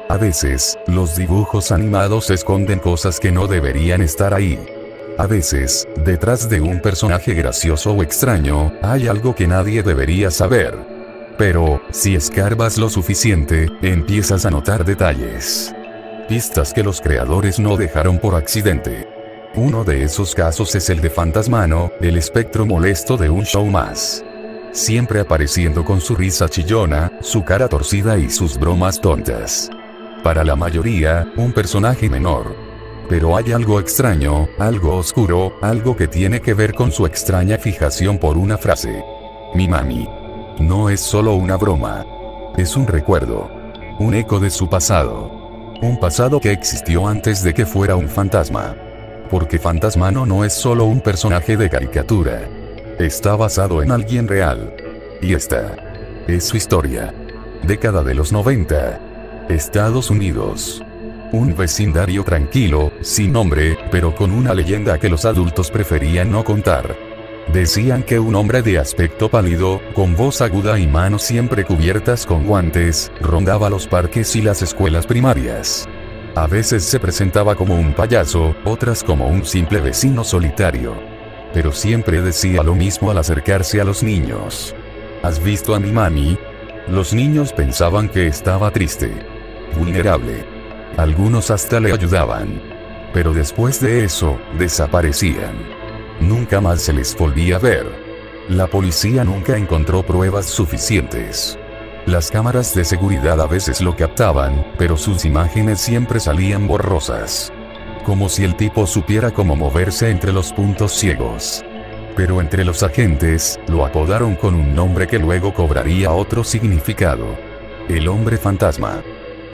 A veces, los dibujos animados esconden cosas que no deberían estar ahí. A veces, detrás de un personaje gracioso o extraño, hay algo que nadie debería saber. Pero, si escarbas lo suficiente, empiezas a notar detalles. Pistas que los creadores no dejaron por accidente. Uno de esos casos es el de Fantasmano, el espectro molesto de un show más. Siempre apareciendo con su risa chillona, su cara torcida y sus bromas tontas. Para la mayoría, un personaje menor. Pero hay algo extraño, algo oscuro, algo que tiene que ver con su extraña fijación por una frase. Mi mami. No es solo una broma. Es un recuerdo. Un eco de su pasado. Un pasado que existió antes de que fuera un fantasma. Porque Fantasmano no es solo un personaje de caricatura. Está basado en alguien real. Y esta es su historia. Década de los 90. Estados Unidos. Un vecindario tranquilo, sin nombre, pero con una leyenda que los adultos preferían no contar. Decían que un hombre de aspecto pálido, con voz aguda y manos siempre cubiertas con guantes, rondaba los parques y las escuelas primarias. A veces se presentaba como un payaso, otras como un simple vecino solitario. Pero siempre decía lo mismo al acercarse a los niños. ¿Has visto a mi mami? Los niños pensaban que estaba triste. Vulnerable. Algunos hasta le ayudaban. Pero después de eso, desaparecían. Nunca más se les volvía a ver. La policía nunca encontró pruebas suficientes. Las cámaras de seguridad a veces lo captaban, pero sus imágenes siempre salían borrosas. Como si el tipo supiera cómo moverse entre los puntos ciegos. Pero entre los agentes, lo apodaron con un nombre que luego cobraría otro significado. El hombre fantasma.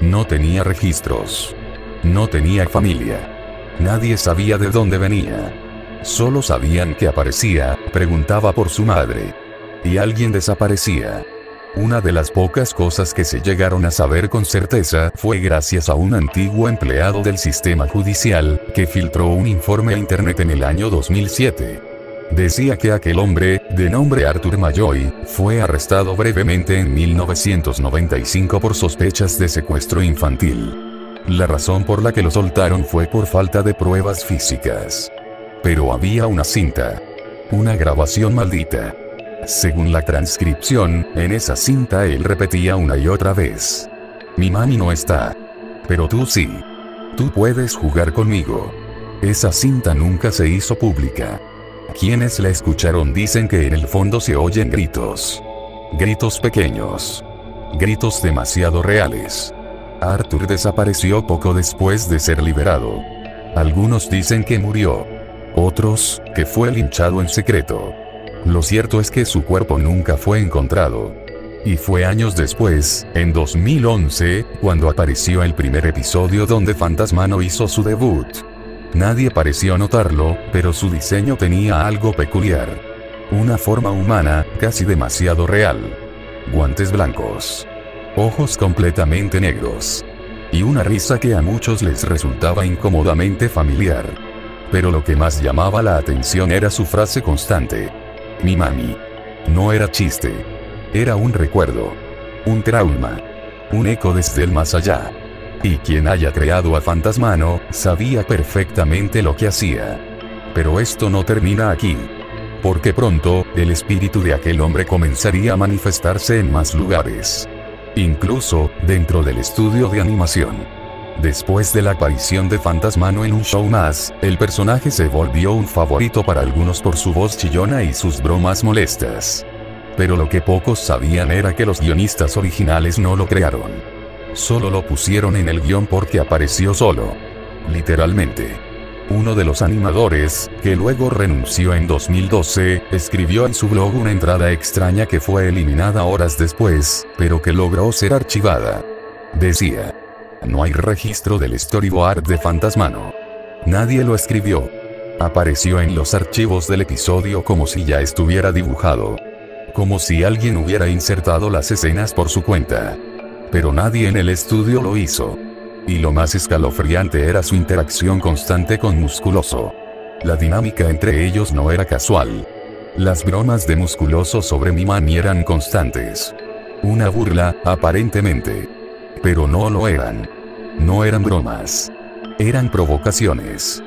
No tenía registros. No tenía familia. Nadie sabía de dónde venía. Solo sabían que aparecía, preguntaba por su madre. Y alguien desaparecía. Una de las pocas cosas que se llegaron a saber con certeza fue gracias a un antiguo empleado del sistema judicial, que filtró un informe a internet en el año 2007. Decía que aquel hombre, de nombre Arthur Malloy, fue arrestado brevemente en 1995 por sospechas de secuestro infantil. La razón por la que lo soltaron fue por falta de pruebas físicas. Pero había una cinta. Una grabación maldita. Según la transcripción, en esa cinta él repetía una y otra vez. Mi mami no está. Pero tú sí. Tú puedes jugar conmigo. Esa cinta nunca se hizo pública. Quienes la escucharon dicen que en el fondo se oyen gritos. Gritos pequeños. Gritos demasiado reales. Arthur desapareció poco después de ser liberado. Algunos dicen que murió. Otros, que fue linchado en secreto. Lo cierto es que su cuerpo nunca fue encontrado. Y fue años después, en 2011, cuando apareció el primer episodio donde Fantasmano hizo su debut. Nadie pareció notarlo, pero su diseño tenía algo peculiar. Una forma humana, casi demasiado real. Guantes blancos. Ojos completamente negros. Y una risa que a muchos les resultaba incómodamente familiar. Pero lo que más llamaba la atención era su frase constante. Mi mami. No era chiste. Era un recuerdo. Un trauma. Un eco desde el más allá. Y quien haya creado a Fantasmano, sabía perfectamente lo que hacía. Pero esto no termina aquí. Porque pronto, el espíritu de aquel hombre comenzaría a manifestarse en más lugares. Incluso, dentro del estudio de animación. Después de la aparición de Fantasmano en un show más, el personaje se volvió un favorito para algunos por su voz chillona y sus bromas molestas. Pero lo que pocos sabían era que los guionistas originales no lo crearon. Solo lo pusieron en el guión porque apareció solo. Literalmente. Uno de los animadores, que luego renunció en 2012, escribió en su blog una entrada extraña que fue eliminada horas después, pero que logró ser archivada. Decía: no hay registro del storyboard de Fantasmano. Nadie lo escribió. Apareció en los archivos del episodio como si ya estuviera dibujado. Como si alguien hubiera insertado las escenas por su cuenta. Pero nadie en el estudio lo hizo. Y lo más escalofriante era su interacción constante con Musculoso. La dinámica entre ellos no era casual. Las bromas de Musculoso sobre mi mami eran constantes. Una burla, aparentemente. Pero no lo eran. No eran bromas. Eran provocaciones.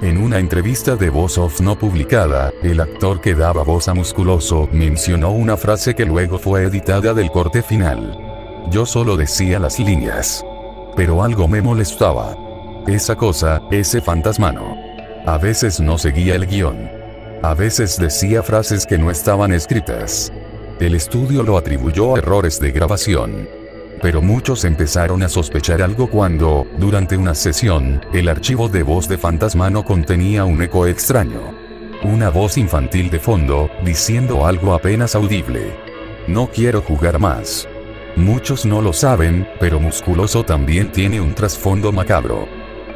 En una entrevista de Voz Off no publicada, el actor que daba voz a Musculoso mencionó una frase que luego fue editada del corte final. Yo solo decía las líneas. Pero algo me molestaba. Esa cosa, ese fantasmano. A veces no seguía el guión. A veces decía frases que no estaban escritas. El estudio lo atribuyó a errores de grabación. Pero muchos empezaron a sospechar algo cuando, durante una sesión, el archivo de voz de Fantasmano contenía un eco extraño. Una voz infantil de fondo, diciendo algo apenas audible. No quiero jugar más. Muchos no lo saben, pero Musculoso también tiene un trasfondo macabro.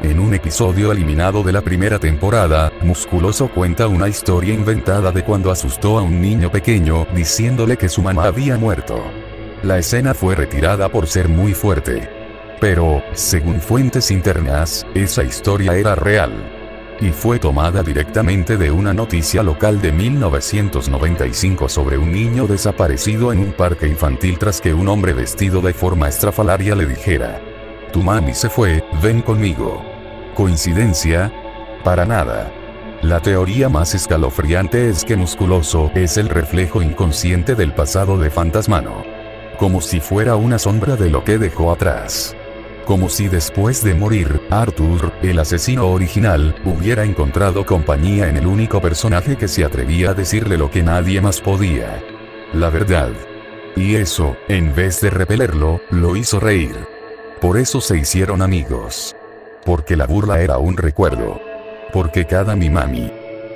En un episodio eliminado de la primera temporada, Musculoso cuenta una historia inventada de cuando asustó a un niño pequeño, diciéndole que su mamá había muerto. La escena fue retirada por ser muy fuerte. Pero, según fuentes internas, esa historia era real. Y fue tomada directamente de una noticia local de 1995 sobre un niño desaparecido en un parque infantil tras que un hombre vestido de forma estrafalaria le dijera: "Tu mami se fue, ven conmigo". ¿Coincidencia? Para nada. La teoría más escalofriante es que Musculoso es el reflejo inconsciente del pasado de Fantasmano. Como si fuera una sombra de lo que dejó atrás. Como si después de morir, Arthur, el asesino original, hubiera encontrado compañía en el único personaje que se atrevía a decirle lo que nadie más podía. La verdad. Y eso, en vez de repelerlo, lo hizo reír. Por eso se hicieron amigos. Porque la burla era un recuerdo. Porque cada mi mami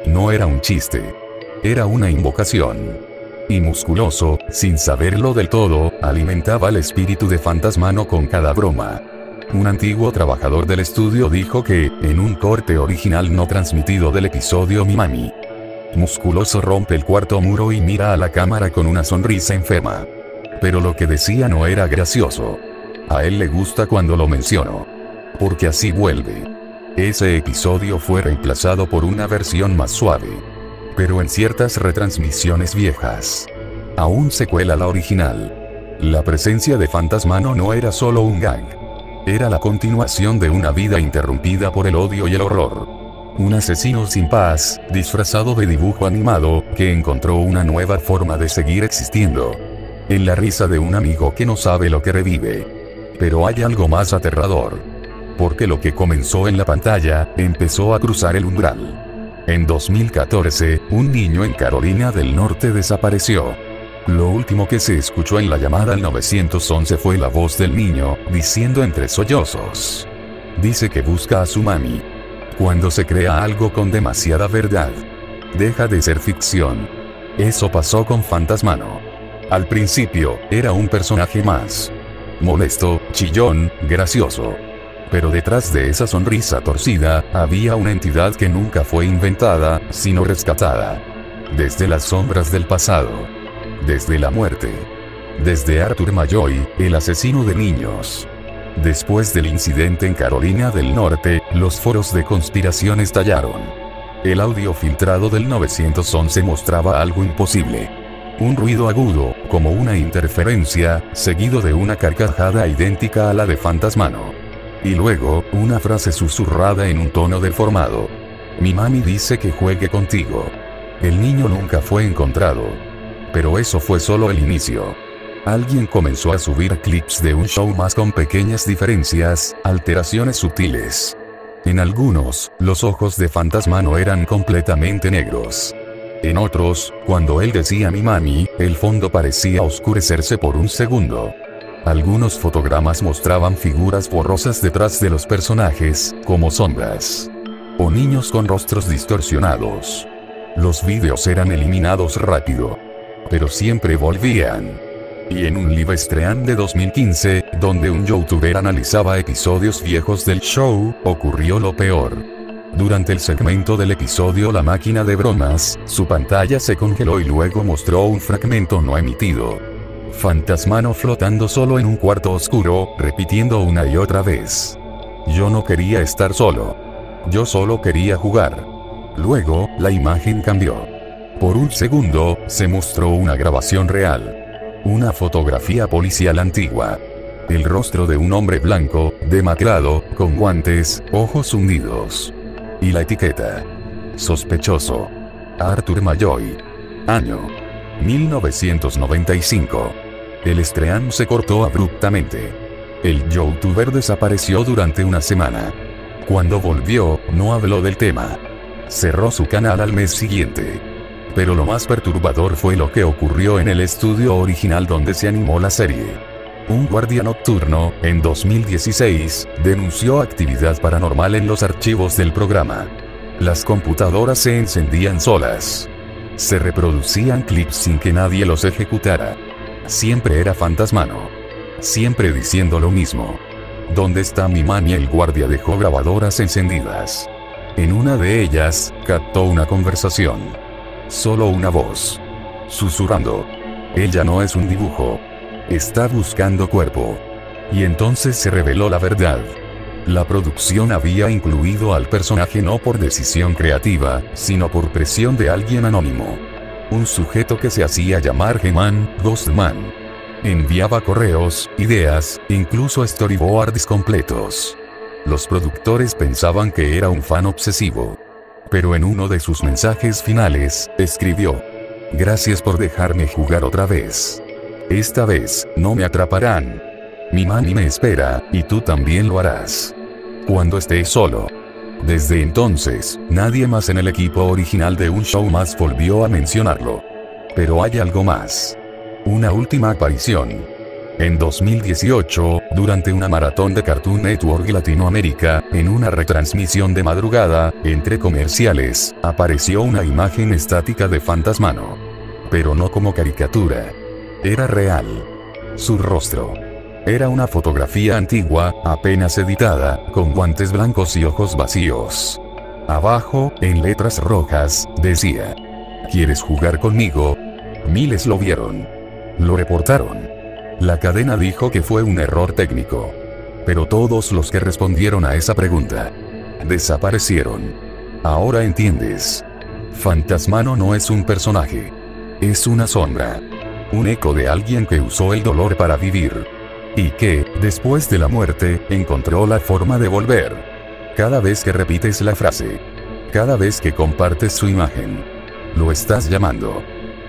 no era un chiste. Era una invocación. Y Musculoso, sin saberlo del todo, alimentaba el espíritu de Fantasmano con cada broma. Un antiguo trabajador del estudio dijo que, en un corte original no transmitido del episodio Mi Mami, Musculoso rompe el cuarto muro y mira a la cámara con una sonrisa enferma. Pero lo que decía no era gracioso. A él le gusta cuando lo menciono. Porque así vuelve. Ese episodio fue reemplazado por una versión más suave. Pero en ciertas retransmisiones viejas, aún se cuela la original. La presencia de Fantasmano no era solo un gag. Era la continuación de una vida interrumpida por el odio y el horror. Un asesino sin paz, disfrazado de dibujo animado, que encontró una nueva forma de seguir existiendo. En la risa de un amigo que no sabe lo que revive. Pero hay algo más aterrador. Porque lo que comenzó en la pantalla, empezó a cruzar el umbral. En 2014, un niño en Carolina del Norte desapareció. Lo último que se escuchó en la llamada al 911 fue la voz del niño, diciendo entre sollozos. Dice que busca a su mami. Cuando se crea algo con demasiada verdad, deja de ser ficción. Eso pasó con Fantasmano. Al principio, era un personaje más. Molesto, chillón, gracioso. Pero detrás de esa sonrisa torcida, había una entidad que nunca fue inventada, sino rescatada. Desde las sombras del pasado. Desde la muerte. Desde Arthur Malloy, el asesino de niños. Después del incidente en Carolina del Norte, los foros de conspiración estallaron. El audio filtrado del 911 mostraba algo imposible. Un ruido agudo, como una interferencia, seguido de una carcajada idéntica a la de Fantasmano. Y luego, una frase susurrada en un tono deformado. Mi mami dice que juegue contigo. El niño nunca fue encontrado. Pero eso fue solo el inicio. Alguien comenzó a subir clips de un show más con pequeñas diferencias, alteraciones sutiles. En algunos, los ojos de Fantasmano eran completamente negros. En otros, cuando él decía mi mami, el fondo parecía oscurecerse por un segundo. Algunos fotogramas mostraban figuras borrosas detrás de los personajes, como sombras. O niños con rostros distorsionados. Los vídeos eran eliminados rápido. Pero siempre volvían. Y en un live stream de 2015, donde un youtuber analizaba episodios viejos del show, ocurrió lo peor. Durante el segmento del episodio La máquina de bromas, su pantalla se congeló y luego mostró un fragmento no emitido. Fantasmano flotando solo en un cuarto oscuro, repitiendo una y otra vez: yo no quería estar solo. Yo solo quería jugar. Luego, la imagen cambió. Por un segundo, se mostró una grabación real. Una fotografía policial antigua. El rostro de un hombre blanco, demacrado, con guantes, ojos hundidos. Y la etiqueta. Sospechoso. Arthur Malloy. Año. 1995. El stream se cortó abruptamente. El youtuber desapareció durante una semana. Cuando volvió, no habló del tema. Cerró su canal al mes siguiente. Pero lo más perturbador fue lo que ocurrió en el estudio original donde se animó la serie. Un guardia nocturno, en 2016, denunció actividad paranormal en los archivos del programa. Las computadoras se encendían solas. Se reproducían clips sin que nadie los ejecutara. Siempre era Fantasmano. Siempre diciendo lo mismo. ¿Dónde está mi mami? El guardia dejó grabadoras encendidas. En una de ellas, captó una conversación. Solo una voz. Susurrando. Ella no es un dibujo. Está buscando cuerpo. Y entonces se reveló la verdad. La producción había incluido al personaje no por decisión creativa, sino por presión de alguien anónimo. Un sujeto que se hacía llamar G-Man, Ghostman. Enviaba correos, ideas, incluso storyboards completos. Los productores pensaban que era un fan obsesivo. Pero en uno de sus mensajes finales, escribió: "Gracias por dejarme jugar otra vez. Esta vez, no me atraparán. Mi mami me espera, y tú también lo harás. Cuando esté solo". Desde entonces, nadie más en el equipo original de Un Show Más volvió a mencionarlo. Pero hay algo más. Una última aparición. En 2018, durante una maratón de Cartoon Network Latinoamérica, en una retransmisión de madrugada, entre comerciales, apareció una imagen estática de Fantasmano. Pero no como caricatura. Era real. Su rostro. Era una fotografía antigua, apenas editada, con guantes blancos y ojos vacíos. Abajo, en letras rojas, decía: "¿Quieres jugar conmigo?". Miles lo vieron. Lo reportaron. La cadena dijo que fue un error técnico. Pero todos los que respondieron a esa pregunta desaparecieron. Ahora entiendes. Fantasmano no es un personaje. Es una sombra. Un eco de alguien que usó el dolor para vivir. Y que, después de la muerte, encontró la forma de volver. Cada vez que repites la frase. Cada vez que compartes su imagen. Lo estás llamando.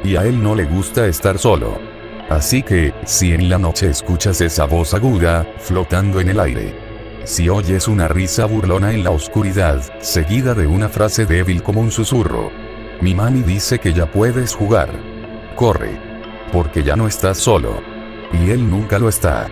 Y a él no le gusta estar solo. Así que, si en la noche escuchas esa voz aguda, flotando en el aire. Si oyes una risa burlona en la oscuridad, seguida de una frase débil como un susurro. Mi mami dice que ya puedes jugar. Corre. Porque ya no estás solo. Y él nunca lo está.